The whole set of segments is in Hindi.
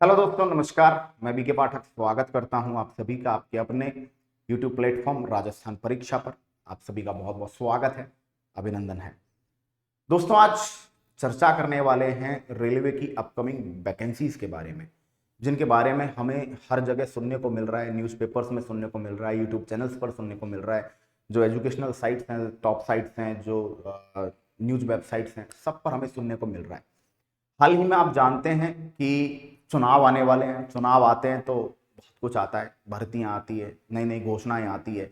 हेलो दोस्तों, नमस्कार। मैं बीके पाठक स्वागत करता हूं आप सभी का आपके अपने यूट्यूब प्लेटफॉर्म राजस्थान परीक्षा पर। आप सभी का बहुत बहुत स्वागत है, अभिनंदन है। दोस्तों, आज चर्चा करने वाले हैं रेलवे की अपकमिंग वैकेंसीज के बारे में, जिनके बारे में हमें हर जगह सुनने को मिल रहा है, न्यूज़पेपर्स में सुनने को मिल रहा है, यूट्यूब चैनल्स पर सुनने को मिल रहा है। जो एजुकेशनल साइट्स हैं, टॉप साइट्स हैं, जो न्यूज़ वेबसाइट्स हैं, सब पर हमें सुनने को मिल रहा है। हाल ही में आप जानते हैं कि चुनाव आने वाले हैं। चुनाव आते हैं तो बहुत कुछ आता है, भर्तियां आती है, नई नई घोषणाएं आती है,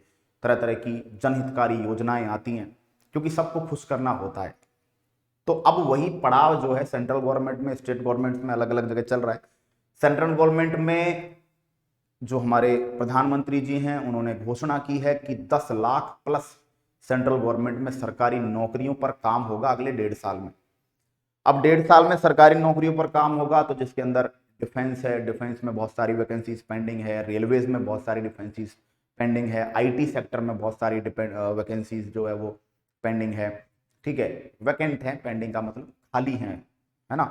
तरह तरह की जनहितकारी योजनाएं आती हैं, क्योंकि सबको खुश करना होता है। तो अब वही पड़ाव जो है सेंट्रल गवर्नमेंट में, स्टेट गवर्नमेंट में अलग अलग जगह चल रहा है। सेंट्रल गवर्नमेंट में जो हमारे प्रधानमंत्री जी हैं, उन्होंने घोषणा की है कि 10 लाख प्लस सेंट्रल गवर्नमेंट में सरकारी नौकरियों पर काम होगा अगले 1.5 साल में। अब 1.5 साल में सरकारी नौकरियों पर काम होगा, तो जिसके अंदर डिफेंस है, डिफेंस में बहुत सारी वैकेंसीज पेंडिंग है, रेलवेज में बहुत सारी डिफेंसीज पेंडिंग है, आईटी सेक्टर में बहुत सारी वैकेंसीज जो है वो पेंडिंग है। ठीक है, वैकेंट है, पेंडिंग का मतलब खाली है ना।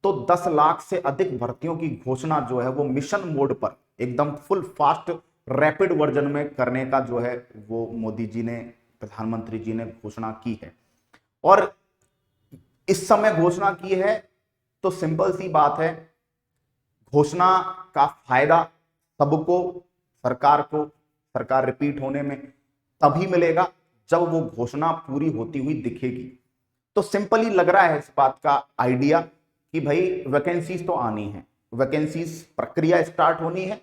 तो 10 लाख से अधिक भर्तियों की घोषणा जो है वो मिशन मोड पर एकदम फुल फास्ट रैपिड वर्जन में करने का जो है वो मोदी जी ने, प्रधानमंत्री जी ने घोषणा की है। और इस समय घोषणा की है तो सिंपल सी बात है, घोषणा का फायदा सबको, सरकार को, सरकार रिपीट होने में तभी मिलेगा जब वो घोषणा पूरी होती हुई दिखेगी। तो सिंपली लग रहा है इस बात का आइडिया कि भाई वैकेंसीज तो आनी है, वैकेंसीज प्रक्रिया स्टार्ट होनी है।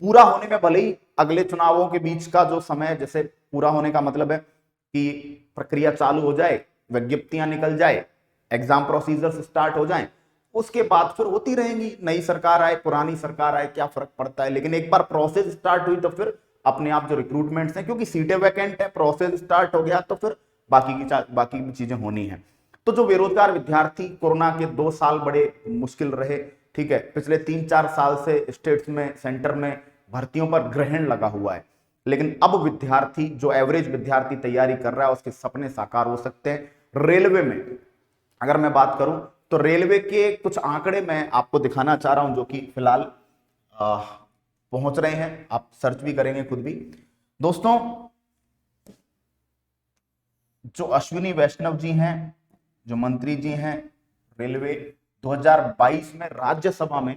पूरा होने में भले ही अगले चुनावों के बीच का जो समय, जैसे पूरा होने का मतलब है कि प्रक्रिया चालू हो जाए, विज्ञप्तियां निकल जाए, एग्जाम प्रोसीजर्स स्टार्ट हो जाएं, उसके बाद फिर होती रहेंगी, नई सरकार आए पुरानी सरकार आए क्या फर्क पड़ता है। लेकिन एक बार प्रोसेस स्टार्ट हुई तो फिर अपने आप जो रिक्रूटमेंट्स हैं, क्योंकि सीटें वैकेंट है, प्रोसेस स्टार्ट हो गया तो फिर बाकी की चीजें होनी है। तो जो बेरोजगार विद्यार्थी, कोरोना के 2 साल बड़े मुश्किल रहे, ठीक है, पिछले 3-4 साल से स्टेट्स में, सेंटर में भर्तियों पर ग्रहण लगा हुआ है। लेकिन अब विद्यार्थी, जो एवरेज विद्यार्थी तैयारी कर रहा है, उसके सपने साकार हो सकते हैं। रेलवे में अगर मैं बात करूं तो रेलवे के कुछ आंकड़े मैं आपको दिखाना चाह रहा हूं, जो कि फिलहाल पहुंच रहे हैं, आप सर्च भी करेंगे खुद भी। दोस्तों, जो अश्विनी वैष्णव जी हैं, जो मंत्री जी हैं रेलवे, 2022 में राज्यसभा में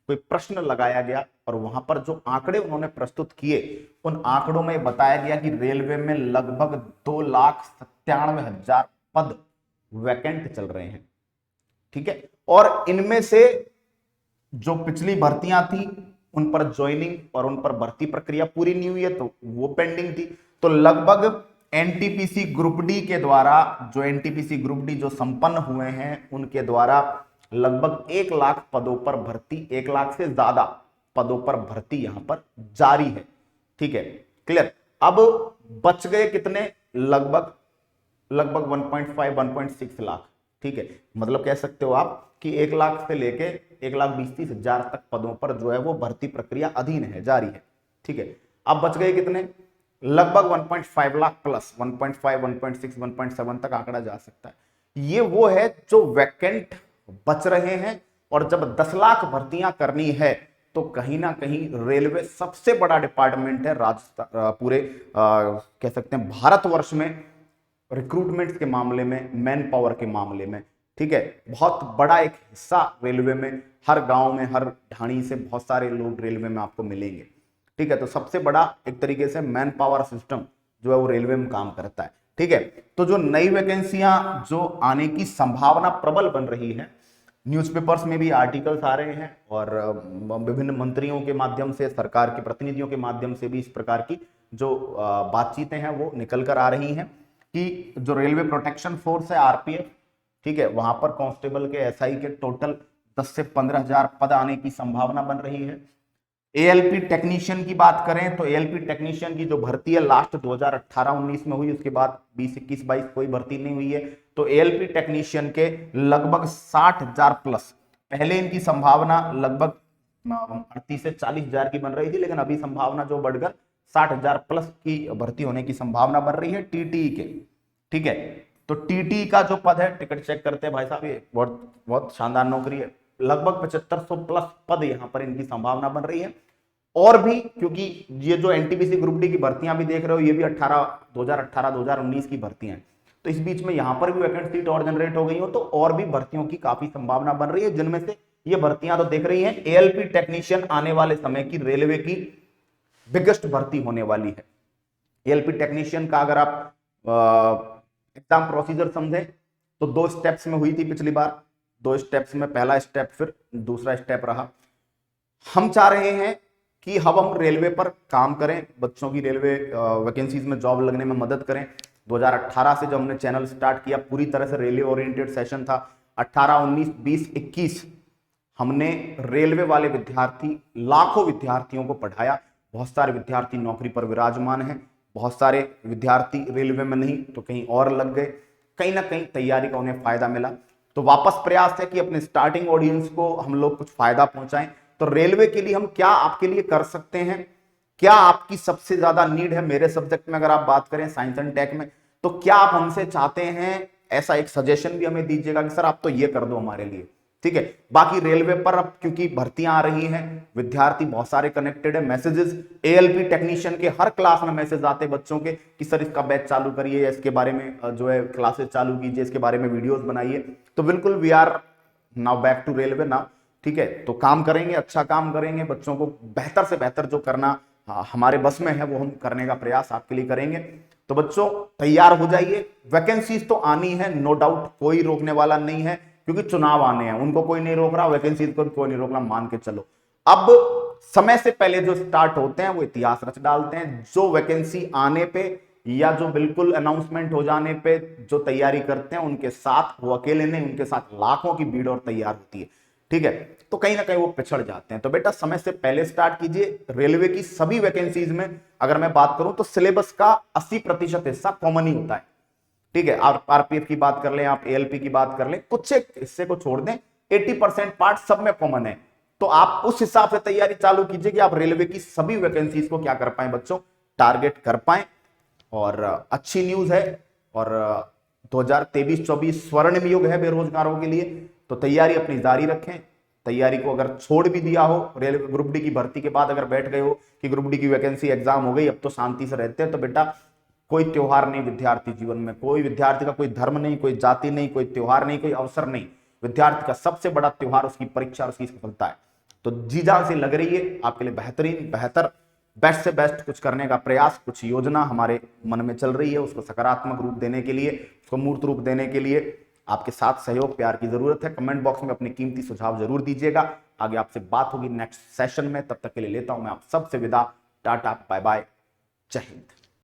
कोई प्रश्न लगाया गया और वहां पर जो आंकड़े उन्होंने प्रस्तुत किए, उन आंकड़ों में बताया गया कि रेलवे में लगभग 2,97,000 पद वैकेंट चल रहे हैं। ठीक है, और इनमें से जो पिछली भर्तियां थी उन पर ज्वाइनिंग और उन पर भर्ती प्रक्रिया पूरी नहीं हुई है, तो वो पेंडिंग थी। तो लगभग एनटीपीसी ग्रुप डी के द्वारा, जो एनटीपीसी ग्रुप डी जो संपन्न हुए हैं, उनके द्वारा लगभग 1 लाख पदों पर भर्ती, 1 लाख से ज्यादा पदों पर भर्ती यहां पर जारी है। ठीक है, क्लियर। अब बच गए कितने? लगभग 1.5 1.6 लाख। ठीक है, मतलब कह सकते हो आप कि 1 लाख से लेके 1,20,30,000 तक पदों पर जो है वो भर्ती प्रक्रिया अधीन है, जारी है। ठीक है, अब बच गए कितने? लगभग 1.5 लाख प्लस 1.5 1.6 1.7 तक आंकड़ा जा सकता है। ये वो है जो वैकेंट बच रहे हैं। और जब 10 लाख भर्तियां करनी है तो कहीं ना कहीं रेलवे सबसे बड़ा डिपार्टमेंट है राजस्थान, पूरे कह सकते हैं भारतवर्ष में, रिक्रूटमेंट के मामले में, मैन पावर के मामले में। ठीक है, बहुत बड़ा एक हिस्सा रेलवे में, हर गांव में, हर ढाणी से बहुत सारे लोग रेलवे में आपको मिलेंगे। ठीक है, तो सबसे बड़ा एक तरीके से मैन पावर सिस्टम जो है वो रेलवे में काम करता है। ठीक है, तो जो नई वैकेंसियां जो आने की संभावना प्रबल बन रही है, न्यूज़पेपर्स में भी आर्टिकल्स आ रहे हैं और विभिन्न मंत्रियों के माध्यम से, सरकार के प्रतिनिधियों के माध्यम से भी इस प्रकार की जो बातचीतें हैं वो निकल कर आ रही हैं कि जो रेलवे प्रोटेक्शन फोर्स है, आरपीएफ, ठीक है, वहां पर कांस्टेबल के, एसआई के टोटल 10 से 15,000 पद आने की संभावना बन रही है। एएलपी टेक्नीशियन की बात करें तो एएलपी टेक्नीशियन की जो भर्ती है लास्ट 2018-19 में हुई, उसके बाद 20-21-22 कोई भर्ती नहीं हुई है। तो एएलपी टेक्नीशियन के लगभग 60,000 प्लस, पहले इनकी संभावना लगभग 38 से 40,000 की बन रही थी, लेकिन अभी संभावना जो बढ़कर 60,000 प्लस की भर्ती होने की संभावना बन रही है टीटी के। ठीक है, तो टीटी का जो पद है, टिकट चेक करते हैं भाई साहब, ये बहुत बहुत शानदार नौकरी है। लगभग 7500 प्लस पद यहाँ पर इनकी संभावना बन रही है। और भी क्योंकि ये जो एनटीपीसी ग्रुप डी की भर्तियां भी देख रहे हो, ये भी 2018-2019 की भर्तियां हैं, तो इस बीच में यहां पर भी वैकेंट सीट और जनरेट हो गई हो, तो और भी भर्तियों की काफी संभावना बन रही है, जिनमें से ये भर्तियां तो देख रही हैं एएलपी टेक्नीशियन आने वाले समय की रेलवे की बिगेस्ट भर्ती होने वाली है। एएलपी टेक्नीशियन का अगर आप एग्जाम प्रोसीजर समझें तो 2 स्टेप्स में हुई थी पिछली बार। 2 स्टेप्स में पहला स्टेप फिर दूसरा स्टेप रहा। हम चाह रहे हैं कि अब हम रेलवे पर काम करें, बच्चों की रेलवे वैकेंसीज में जॉब लगने में मदद करें। 2018 से जब हमने चैनल स्टार्ट किया, पूरी तरह से रेलवे ओरिएंटेड सेशन था। 18, 19, 20, 21 हमने रेलवे वाले विद्यार्थी, लाखों विद्यार्थियों को पढ़ाया। बहुत सारे विद्यार्थी नौकरी पर विराजमान हैं, बहुत सारे विद्यार्थी रेलवे में नहीं तो कहीं और लग गए। कहीं ना कहीं तैयारी का उन्हें फायदा मिला। तो वापस प्रयास है कि अपने स्टार्टिंग ऑडियंस को हम लोग कुछ फायदा पहुंचाएं। तो रेलवे के लिए हम क्या आपके लिए कर सकते हैं, क्या आपकी सबसे ज्यादा नीड है मेरे सब्जेक्ट में, अगर आप बात करें साइंस एंड टेक में, तो क्या आप हमसे चाहते हैं, ऐसा एक सजेशन भी हमें दीजिएगा कि सर आप तो ये कर दो हमारे लिए, ठीक है। बाकी रेलवे पर अब क्योंकि भर्तियां आ रही हैं, विद्यार्थी बहुत सारे कनेक्टेड है, मैसेजेस एएलपी टेक्नीशियन के हर क्लास में मैसेज आते हैं बच्चों के कि सर इसका बैच चालू करिए, इसके बारे में जो है क्लासेस चालू कीजिए, इसके बारे में वीडियोस बनाइए। तो बिल्कुल we are now back to railway now, ठीक है। तो काम करेंगे, अच्छा काम करेंगे, बच्चों को बेहतर से बेहतर जो करना हमारे बस में है वो हम करने का प्रयास आपके लिए करेंगे। तो बच्चों तैयार हो जाइए, वैकेंसीज तो आनी है, नो डाउट, कोई रोकने वाला नहीं है, क्योंकि चुनाव आने हैं, उनको कोई नहीं रोक रहा, वैकेंसीज को कोई नहीं रोक रहा, मान के चलो। अब समय से पहले जो स्टार्ट होते हैं वो इतिहास रच डालते हैं। जो वैकेंसी आने पे या जो बिल्कुल अनाउंसमेंट हो जाने पे जो तैयारी करते हैं, उनके साथ वो अकेले नहीं, उनके साथ लाखों की भीड़ और तैयार होती है, ठीक है। तो कहीं ना कहीं वो पिछड़ जाते हैं। तो बेटा समय से पहले स्टार्ट कीजिए। रेलवे की सभी वैकेंसीज में अगर मैं बात करूं तो सिलेबस का 80% हिस्सा कॉमन ही होता है, ठीक है। आप आरपीएफ की बात कर लें, आप एएलपी की बात कर लें, कुछ एक हिस्से को छोड़ दें, 80% पार्ट सब में कॉमन है। तो आप उस हिसाब से तैयारी चालू कीजिए कि आप रेलवे की सभी वैकेंसीज को क्या कर पाए बच्चों, टारगेट कर पाए। और अच्छी न्यूज है, और 2023-24 स्वर्णिम युग है बेरोजगारों के लिए। तो तैयारी अपनी जारी रखें। तैयारी को अगर छोड़ भी दिया हो, रेलवे ग्रुप डी की भर्ती के बाद अगर बैठ गए हो कि ग्रुप डी की वैकेंसी एग्जाम हो गई, अब तो शांति से रहते हैं, तो बेटा कोई त्योहार नहीं विद्यार्थी जीवन में, कोई विद्यार्थी का कोई धर्म नहीं, कोई जाति नहीं, कोई त्योहार नहीं, कोई अवसर नहीं। विद्यार्थी का सबसे बड़ा त्योहार उसकी परीक्षा, उसकी सफलता है। तो जी जान से लग रही है आपके लिए बेहतरीन, बेहतर, बेस्ट से बेस्ट कुछ करने का प्रयास, कुछ योजना हमारे मन में चल रही है। उसको सकारात्मक रूप देने के लिए, उसको मूर्त रूप देने के लिए आपके साथ सहयोग, प्यार की जरूरत है। कमेंट बॉक्स में अपने कीमती सुझाव जरूर दीजिएगा। आगे आपसे बात होगी नेक्स्ट सेशन में, तब तक के लिए लेता हूं मैं आप सबसे विदा। टाटा, बाय बाय, जय हिंद।